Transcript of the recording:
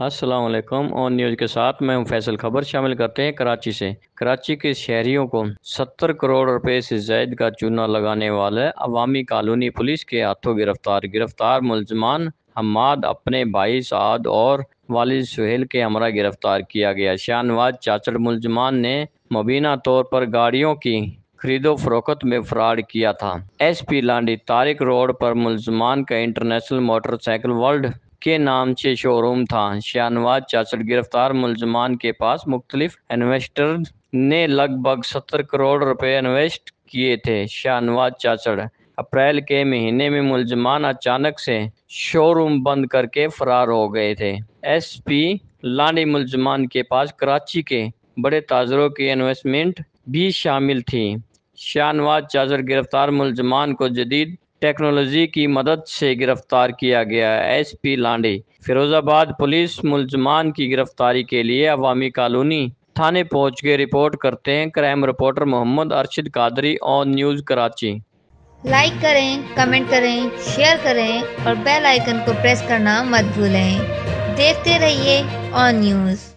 अस्सलाम वालेकुम। On news के साथ मैं हूं फैसल। खबर शामिल करते हैं कराची से। कराची के शहरियों को 70 करोड़ रुपए से जायद का चूना लगाने वाले अवामी कॉलोनी पुलिस के हाथों गिरफ्तार मुलजमान हम्माद अपने भाई साद और वालिद सुहेल के हमरा गिरफ्तार किया गया। शाहनवाज चाचड़ मुलजमान ने मुबीना तौर पर गाड़ियों की खरीदो फरोख्त में फ्रॉड किया था। एसपी लांडी तारिक रोड पर मुलजमान का इंटरनेशनल मोटरसाइकिल वर्ल्ड के नाम से शोरूम था। शाहनवाज चाचड़ गिरफ्तार मुलजमान के पास मुख्तलिफ इन्वेस्टर ने लगभग 70 करोड़ रुपए इन्वेस्ट किए थे। शाहनवाज चाचड़ अप्रैल के महीने में मुलजमान अचानक से शोरूम बंद करके फरार हो गए थे। एसपी लांडी मुलजमान के पास कराची के बड़े ताजरों की इन्वेस्टमेंट भी शामिल थी। शाहनवाज चाचड़ गिरफ्तार मुलजमान को जदीद टेक्नोलॉजी की मदद से गिरफ्तार किया गया। एसपी लांडी फिरोजाबाद पुलिस मुलजमान की गिरफ्तारी के लिए अवामी कॉलोनी थाने पहुंच के रिपोर्ट करते हैं। Crime reporter Mohammad Arshad Qadri, on news Karachi. Like करें, कमेंट करें, शेयर करें और बेल आइकन को प्रेस करना मत भूलें। देखते रहिए ऑन न्यूज़।